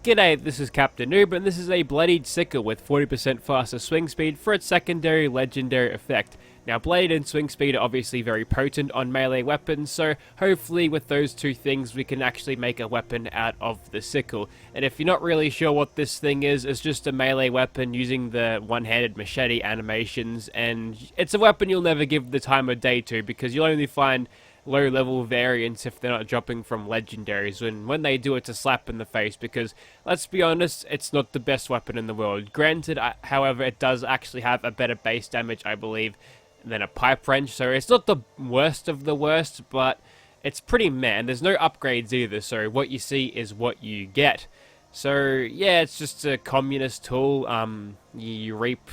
G'day, this is Captainoob, and this is a Bloodied Sickle with 40% faster swing speed for its secondary legendary effect. Now, Blade and swing speed are obviously very potent on melee weapons, so hopefully with those two things we can actually make a weapon out of the Sickle. And if you're not really sure what this thing is, it's just a melee weapon using the one-handed machete animations, and it's a weapon you'll never give the time of day to because you'll only find low-level variants if they're not dropping from legendaries, and when they do, it's a slap in the face because, let's be honest, it's not the best weapon in the world. Granted, however, it does actually have a better base damage, I believe, than a pipe wrench, so it's not the worst of the worst, but it's pretty meh, and there's no upgrades either, so what you see is what you get. So, yeah, it's just a communist tool. You reap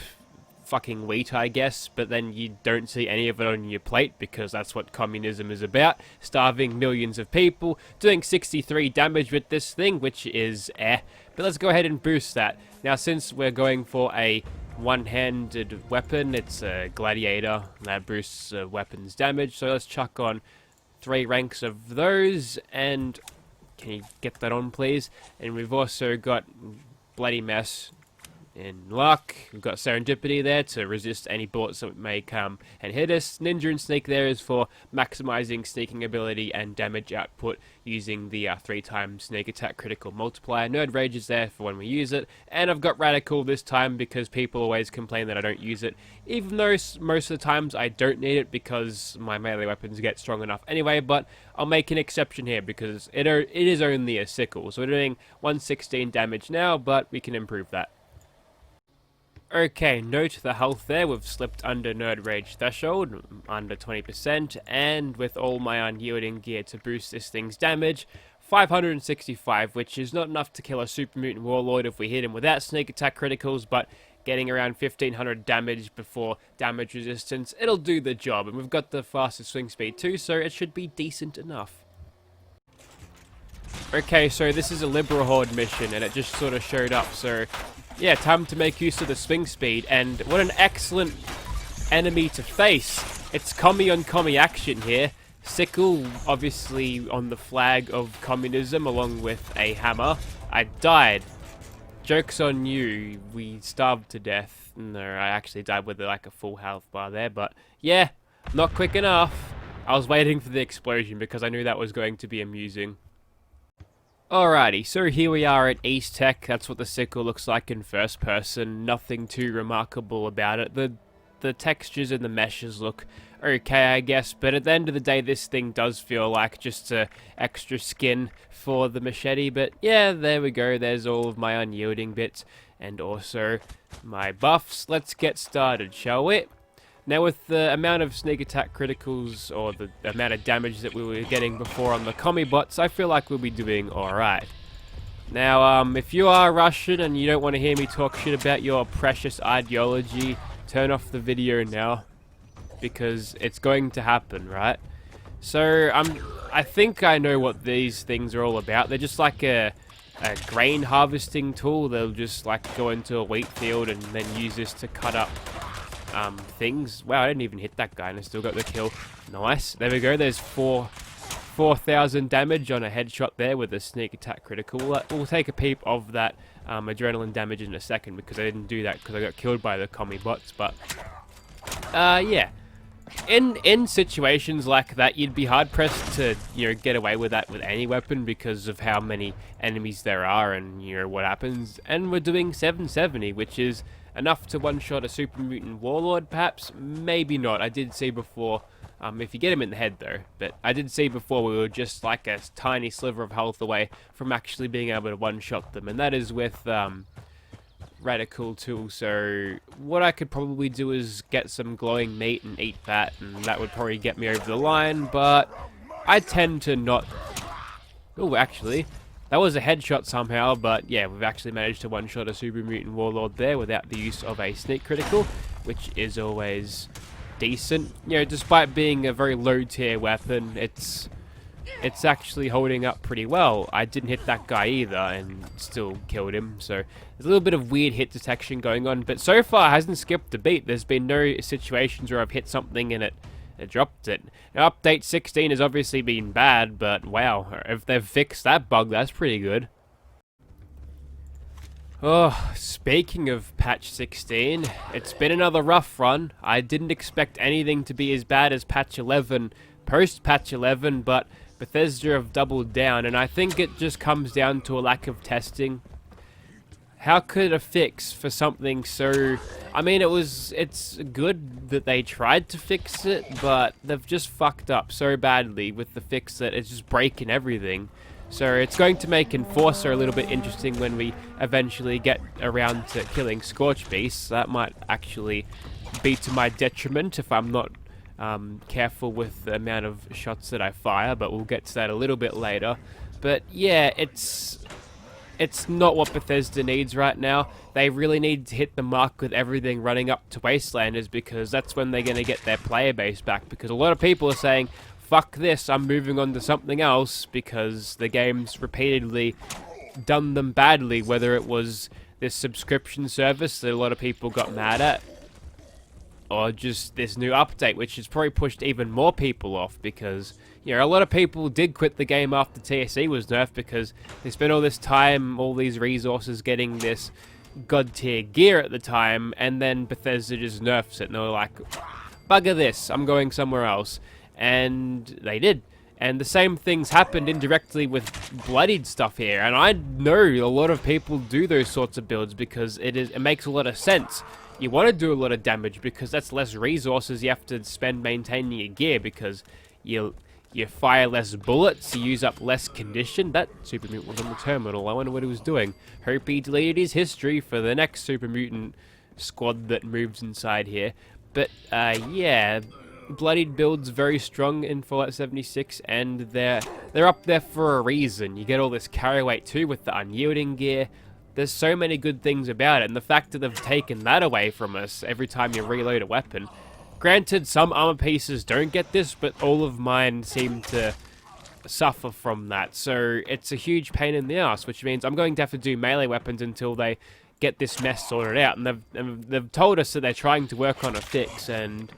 fucking wheat, I guess, but then you don't see any of it on your plate because that's what communism is about. Starving millions of people, doing 63 damage with this thing, which is but let's go ahead and boost that. Now, since we're going for a one-handed weapon, it's a gladiator, that boosts weapons damage, so let's chuck on 3 ranks of those, and can you get that on, please? And we've also got Bloody Mess in luck. We've got Serendipity there to resist any bullets that may come and hit us. Ninja and Sneak there is for maximizing sneaking ability and damage output using the 3x sneak attack critical multiplier. Nerd Rage is there for when we use it. And I've got Radical this time because people always complain that I don't use it, even though most of the times I don't need it because my melee weapons get strong enough anyway, but I'll make an exception here because it is only a Sickle. So we're doing 116 damage now, but we can improve that. Okay, note the health there, we've slipped under Nerd Rage threshold, under 20%, and with all my unyielding gear to boost this thing's damage, 565, which is not enough to kill a Super Mutant Warlord if we hit him without sneak attack criticals, but getting around 1500 damage before damage resistance, it'll do the job, and we've got the fastest swing speed too, so it should be decent enough. Okay, so this is a Liberal Horde mission, and it just sort of showed up, so yeah, time to make use of the swing speed, and what an excellent enemy to face. It's commie on commie action here. Sickle, obviously on the flag of communism, along with a hammer. I died. Joke's on you, we starved to death. No, I actually died with like a full health bar there, but yeah, not quick enough. I was waiting for the explosion because I knew that was going to be amusing. Alrighty, so here we are at East Tech. That's what the Sickle looks like in first person. Nothing too remarkable about it. The textures and the meshes look okay, I guess, but at the end of the day, this thing does feel like just a extra skin for the machete. But yeah, there we go. There's all of my unyielding bits and also my buffs. Let's get started, shall we? Now, with the amount of sneak attack criticals, or the amount of damage that we were getting before on the commie bots, I feel like we'll be doing alright. Now, if you are Russian and you don't want to hear me talk shit about your precious ideology, turn off the video now, because it's going to happen, right? So, I think I know what these things are all about. They're just like a grain harvesting tool. They'll just like go into a wheat field and then use this to cut up things. Wow, I didn't even hit that guy and I still got the kill. Nice. There we go. There's 4,000 damage on a headshot there with a sneak attack critical. We'll take a peep of that adrenaline damage in a second because I didn't do that because I got killed by the commie bots. But yeah, in situations like that, you'd be hard pressed to get away with that with any weapon because of how many enemies there are and what happens. And we're doing 770, which is enough to one-shot a Super Mutant Warlord, perhaps? Maybe not. I did see before, if you get him in the head though, but I did see before we were just like a tiny sliver of health away from actually being able to one-shot them, and that is with Radical tool. So what I could probably do is get some glowing meat and eat that, and that would probably get me over the line, but I tend to not... Oh, actually, that was a headshot somehow, but yeah, we've actually managed to one-shot a Super Mutant Warlord there without the use of a sneak critical, which is always decent. Despite being a very low-tier weapon, it's actually holding up pretty well. I didn't hit that guy either and still killed him, so there's a little bit of weird hit detection going on, but so far it hasn't skipped a beat. There's been no situations where I've hit something and it dropped it. Now, update 16 has obviously been bad, but wow, if they've fixed that bug, that's pretty good. Oh, speaking of patch 16, it's been another rough run. I didn't expect anything to be as bad as patch 11, post-patch 11, but Bethesda have doubled down, and I think it just comes down to a lack of testing. How could a fix for something so... I mean, it's good that they tried to fix it, but they've just fucked up so badly with the fix that it's just breaking everything. So it's going to make Enforcer a little bit interesting when we eventually get around to killing Scorch Beasts. That might actually be to my detriment if I'm not careful with the amount of shots that I fire, but we'll get to that a little bit later. But yeah, it's not what Bethesda needs right now. They really need to hit the mark with everything running up to Wastelanders, because that's when they're going to get their player base back, because a lot of people are saying, fuck this, I'm moving on to something else, because the game's repeatedly done them badly, whether it was this subscription service that a lot of people got mad at, or just this new update, which has probably pushed even more people off, because, you know, a lot of people did quit the game after TSE was nerfed, because they spent all this time, all these resources getting this god tier gear at the time, and then Bethesda just nerfs it, and they were like, bugger this, I'm going somewhere else. And they did. And the same things happened indirectly with Bloodied stuff here. And I know a lot of people do those sorts of builds because it makes a lot of sense. You want to do a lot of damage because that's less resources you have to spend maintaining your gear, because you fire less bullets, you use up less condition. That Super Mutant was on the terminal. I wonder what he was doing. Hope he deleted his history for the next Super Mutant squad that moves inside here. But yeah, Bloodied builds very strong in Fallout 76, and they're up there for a reason. You get all this carry weight too with the unyielding gear. There's so many good things about it, and the fact that they've taken that away from us every time you reload a weapon. Granted, some armor pieces don't get this, but all of mine seem to suffer from that. So it's a huge pain in the ass, which means I'm going to have to do melee weapons until they get this mess sorted out. And they've told us that they're trying to work on a fix, and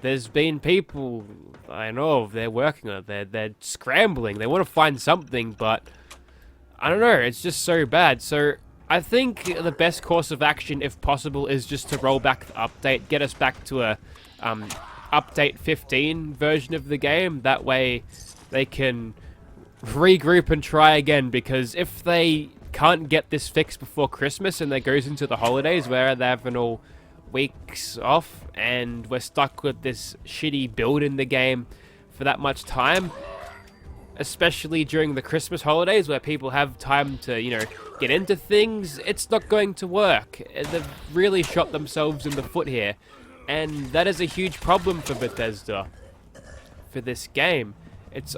there's been people I know of, they're working on it, they're scrambling, they want to find something, but I don't know, it's just so bad. So I think the best course of action, if possible, is just to roll back the update, get us back to a update 15 version of the game. That way they can regroup and try again, because if they can't get this fixed before Christmas and it goes into the holidays where they're having all weeks off and we're stuck with this shitty build in the game for that much time, especially during the Christmas holidays where people have time to, you know, get into things, it's not going to work. They've really shot themselves in the foot here, and that is a huge problem for Bethesda for this game. It's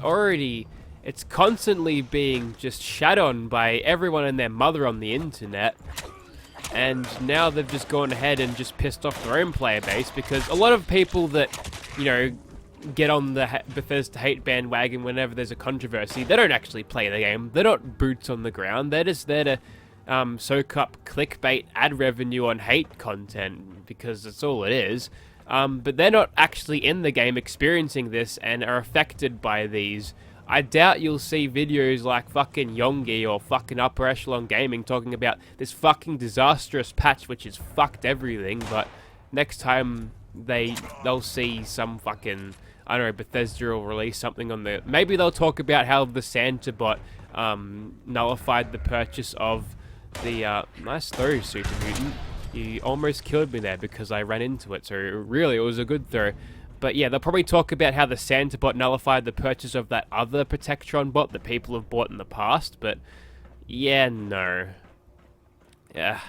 constantly being just shat on by everyone and their mother on the internet. And now they've just gone ahead and just pissed off their own player base, because a lot of people that, you know, get on the Bethesda hate bandwagon whenever there's a controversy, they don't actually play the game. They're not boots on the ground. They're just there to soak up clickbait ad revenue on hate content, because that's all it is. But they're not actually in the game experiencing this and are affected by these. I doubt you'll see videos like fucking Yongi or fucking Upper Echelon Gaming talking about this fucking disastrous patch which has fucked everything, but next time they'll see some fucking, I don't know, Bethesda will release something on the... Maybe they'll talk about how the Santa bot nullified the purchase of the... nice throw, Super Mutant. You almost killed me there because I ran into it, so really it was a good throw. But yeah, they'll probably talk about how the Santa bot nullified the purchase of that other Protectron bot that people have bought in the past, but yeah, no. Yeah,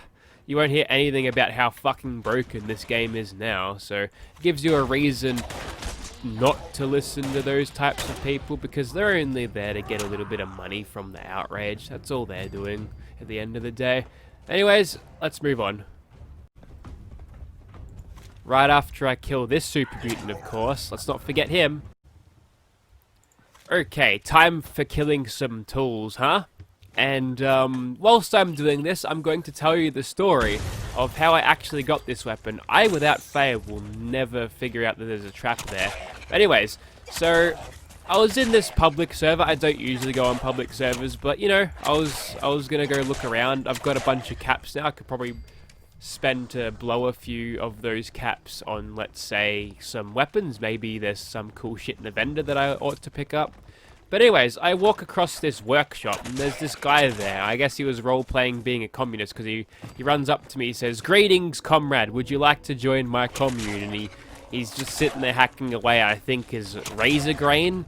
you won't hear anything about how fucking broken this game is now, so it gives you a reason not to listen to those types of people, because they're only there to get a little bit of money from the outrage. That's all they're doing at the end of the day. Anyways, let's move on. Right after I kill this Super Mutant, of course. Let's not forget him. Okay, time for killing some tools, huh? And whilst I'm doing this, I'm going to tell you the story of how I actually got this weapon. I, without fail, will never figure out that there's a trap there. But anyways, so I was in this public server. I don't usually go on public servers, but you know, I was gonna go look around. I've got a bunch of caps now. I could probably spend to blow a few of those caps on, let's say, some weapons. Maybe there's some cool shit in the vendor that I ought to pick up. But anyways, I walk across this workshop, and there's this guy there. I guess he was role-playing being a communist, because he runs up to me, he says, "Greetings, comrade, would you like to join my commune?" And he's just sitting there hacking away, I think, his razor grain.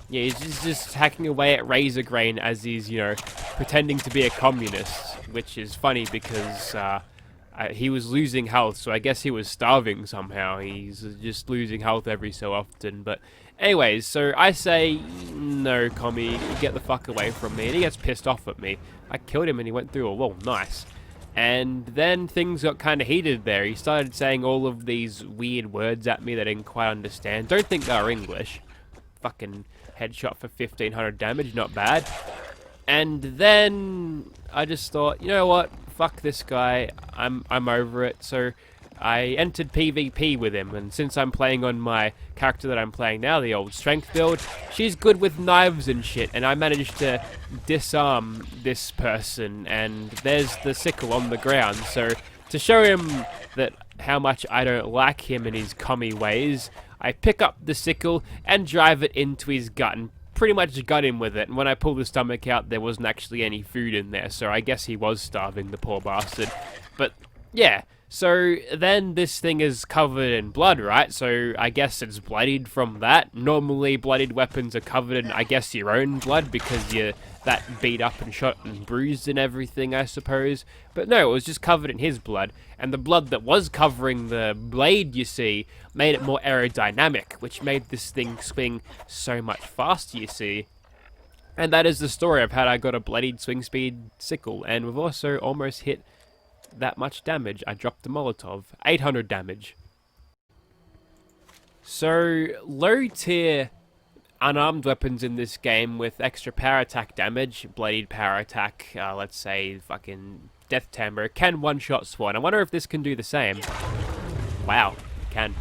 Yeah, he's just hacking away at razor grain as he's, you know, pretending to be a communist, which is funny because he was losing health, so I guess he was starving somehow. He's just losing health every so often, but anyways, so I say, "No, commie, get the fuck away from me," and he gets pissed off at me. I killed him and he went through a wall, nice. And then things got kind of heated there. He started saying all of these weird words at me that I didn't quite understand. Don't think they were English. Fucking headshot for 1500 damage, not bad. And then I just thought, you know what? Fuck this guy. I'm over it. So I entered PvP with him, and since I'm playing on my character that I'm playing now, the old strength build, she's good with knives and shit, and I managed to disarm this person, and there's the sickle on the ground. So to show him that how much I don't like him and his commie ways, I pick up the sickle and drive it into his gut and pretty much gut him with it. And when I pulled the stomach out, there wasn't actually any food in there, so I guess he was starving, the poor bastard. But yeah, so then this thing is covered in blood, right? So I guess it's bloodied from that. Normally bloodied weapons are covered in, I guess, your own blood because you're that beat up and shot and bruised and everything, I suppose. But no, it was just covered in his blood, and the blood that was covering the blade, you see, made it more aerodynamic, which made this thing swing so much faster, you see. And that is the story of how I got a bloodied swing speed sickle, and we've also almost hit that much damage. I dropped the Molotov. 800 damage. So, low tier unarmed weapons in this game with extra power attack damage, bloodied power attack, let's say fucking death timbre, can one-shot spawn. I wonder if this can do the same. Wow, it can.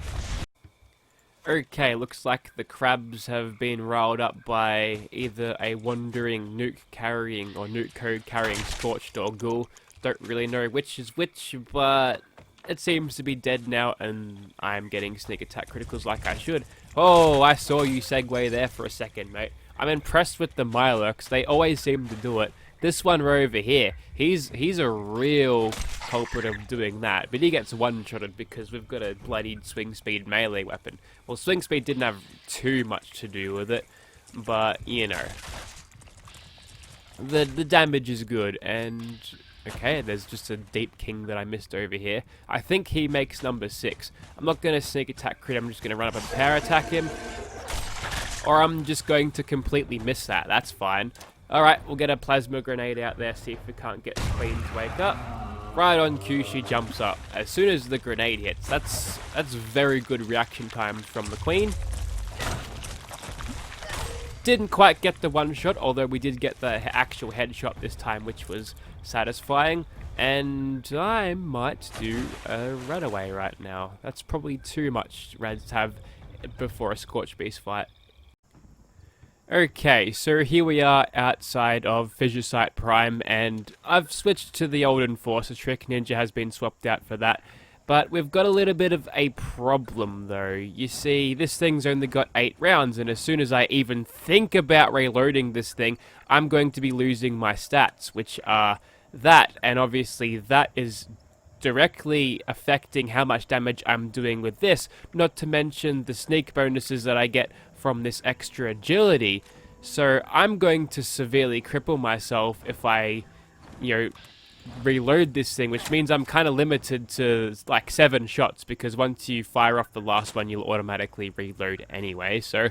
Okay, looks like the crabs have been riled up by either a wandering nuke carrying or nuke code carrying scorched or ghoul. Don't really know which is which, but it seems to be dead now, and I'm getting sneak attack criticals like I should. Oh, I saw you segue there for a second, mate. I'm impressed with the Mirelurks. They always seem to do it. This one right over here, he's a real culprit of doing that, but he gets one-shotted because we've got a bloodied swing speed melee weapon. Well, swing speed didn't have too much to do with it, but, you know, the damage is good, and okay, there's just a Deep King that I missed over here. I think he makes number 6. I'm not going to sneak attack crit, I'm just going to run up and power attack him. Or I'm just going to completely miss that, that's fine. Alright, we'll get a plasma grenade out there, see if we can't get Queen to wake up. Right on cue, she jumps up. As soon as the grenade hits, that's very good reaction time from the Queen. Didn't quite get the one shot, although we did get the actual headshot this time, which was satisfying. And I might do a runaway right now. That's probably too much red to have before a Scorch Beast fight. Okay, so here we are outside of Fissure Site Prime, and I've switched to the old Enforcer trick. Ninja has been swapped out for that. But we've got a little bit of a problem, though. You see, this thing's only got 8 rounds, and as soon as I even think about reloading this thing, I'm going to be losing my stats, which are that, and obviously that is directly affecting how much damage I'm doing with this, not to mention the sneak bonuses that I get from this extra agility. So I'm going to severely cripple myself if I, you know, reload this thing, which means I'm kind of limited to like 7 shots, because once you fire off the last one, you'll automatically reload anyway. So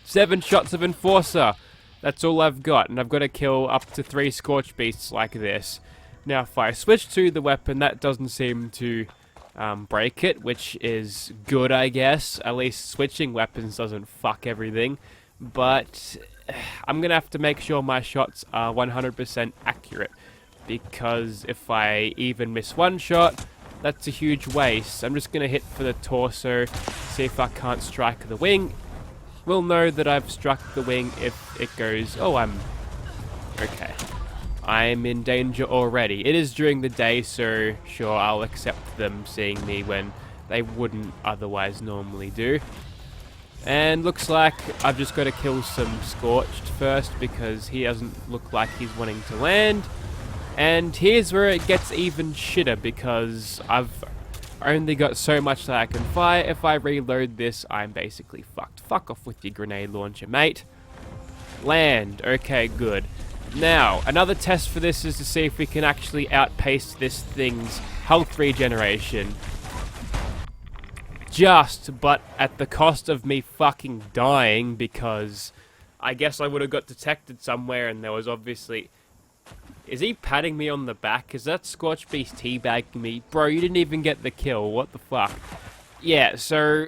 7 shots of Enforcer, that's all I've got, and I've got to kill up to 3 Scorch Beasts like this. Now if I switch to the weapon, that doesn't seem to break it, which is good, I guess. At least switching weapons doesn't fuck everything, but I'm gonna have to make sure my shots are 100% accurate, because if I even miss one shot, that's a huge waste. I'm just gonna hit for the torso, see if I can't strike the wing. will know that I've struck the wing if it goes... Oh, I'm... Okay. I'm in danger already. It is during the day, so sure, I'll accept them seeing me when they wouldn't otherwise normally do. And looks like I've just got to kill some Scorched first because he doesn't look like he's wanting to land. And here's where it gets even shitter because I've only got so much that I can fire. If I reload this, I'm basically fucked. Fuck off with your grenade launcher, mate. Land. Okay, good. Now, another test for this is to see if we can actually outpace this thing's health regeneration. But at the cost of me fucking dying, because I guess I would have got detected somewhere and there was obviously... Is he patting me on the back? Is that Scorch Beast teabagging me? Bro, you didn't even get the kill. What the fuck? Yeah, so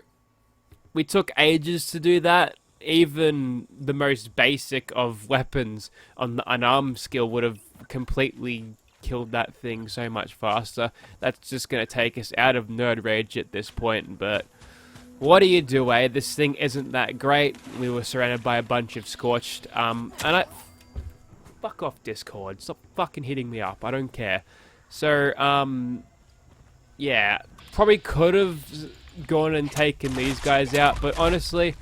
we took ages to do that. Even the most basic of weapons on the unarmed skill would have completely killed that thing so much faster. That's just going to take us out of nerd rage at this point, but what do you do, eh? This thing isn't that great. We were surrounded by a bunch of Scorched, and I... Fuck off, Discord. Stop fucking hitting me up. I don't care. So, yeah. Probably could have gone and taken these guys out, but honestly,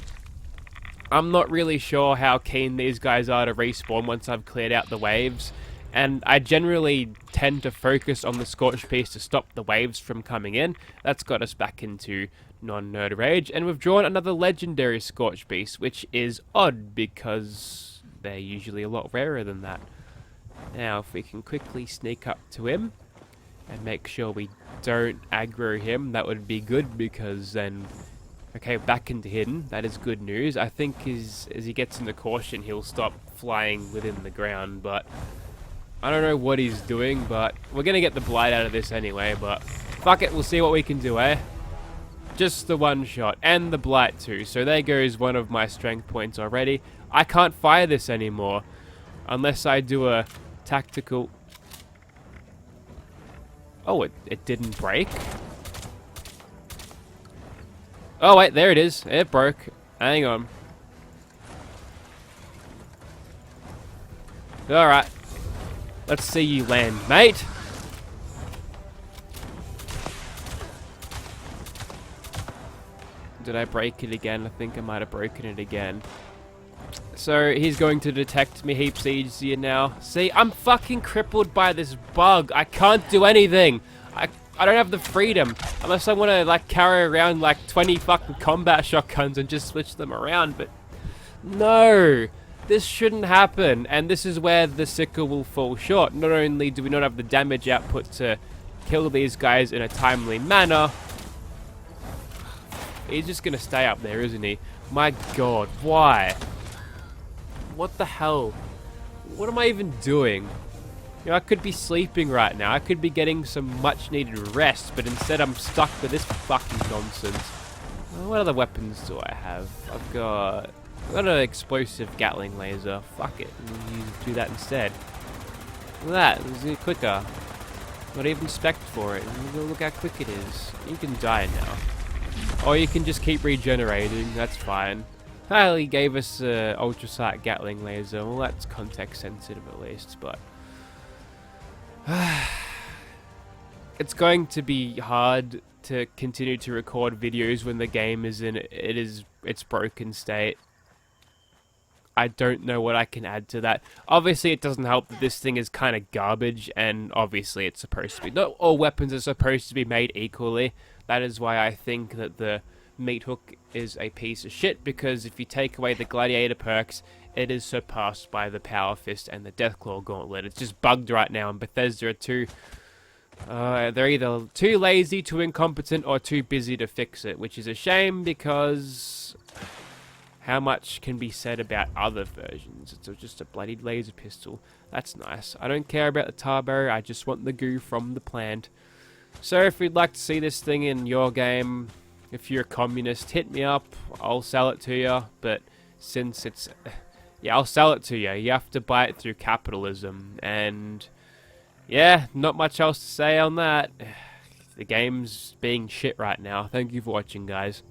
I'm not really sure how keen these guys are to respawn once I've cleared out the waves. And I generally tend to focus on the Scorch piece to stop the waves from coming in. That's got us back into non-nerd rage. And we've drawn another legendary Scorch beast, which is odd because they're usually a lot rarer than that. Now, if we can quickly sneak up to him and make sure we don't aggro him, that would be good because then... Okay, back into hidden. That is good news. I think as he gets into caution, he'll stop flying within the ground, but... I don't know what he's doing, but we're going to get the blight out of this anyway, but fuck it, we'll see what we can do, eh? Just the one shot, and the blight too, so there goes one of my strength points already. I can't fire this anymore, unless I do a tactical... Oh, it didn't break? Oh wait, there it is, it broke. Hang on. Alright. Let's see you land, mate. Did I break it again? I think I might have broken it again. So, he's going to detect me heaps easier now. See, I'm fucking crippled by this bug. I can't do anything. I don't have the freedom. Unless I want to, like, carry around, like, 20 fucking combat shotguns and just switch them around, but... No! This shouldn't happen, and this is where the Sickle will fall short. Not only do we not have the damage output to kill these guys in a timely manner, he's just gonna stay up there, isn't he? My god, why? What the hell? What am I even doing? You know, I could be sleeping right now. I could be getting some much needed rest, but instead I'm stuck with this fucking nonsense. What other weapons do I have? I've got an explosive Gatling laser. Fuck it. You do that instead. Look at that. It's quicker. Not even spec'd for it. Look how quick it is. You can die now. Or you can just keep regenerating. That's fine. Well, he gave us an ultrasight Gatling laser. Well, that's context sensitive at least, but... It's going to be hard to continue to record videos when the game is in its broken state. I don't know what I can add to that. Obviously, it doesn't help that this thing is kind of garbage, and obviously it's supposed to be... Not all weapons are supposed to be made equally. That is why I think that the meat hook is a piece of shit, because if you take away the gladiator perks, it is surpassed by the power fist and the deathclaw gauntlet. It's just bugged right now, and Bethesda are too... they're either too lazy, too incompetent, or too busy to fix it, which is a shame because... How much can be said about other versions? It's just a bloodied laser pistol. That's nice. I don't care about the tar barrier, I just want the goo from the plant. So if you'd like to see this thing in your game, if you're a communist, hit me up. I'll sell it to you, but since it's... Yeah, I'll sell it to you. You have to buy it through capitalism, and... Yeah, not much else to say on that. The game's being shit right now. Thank you for watching, guys.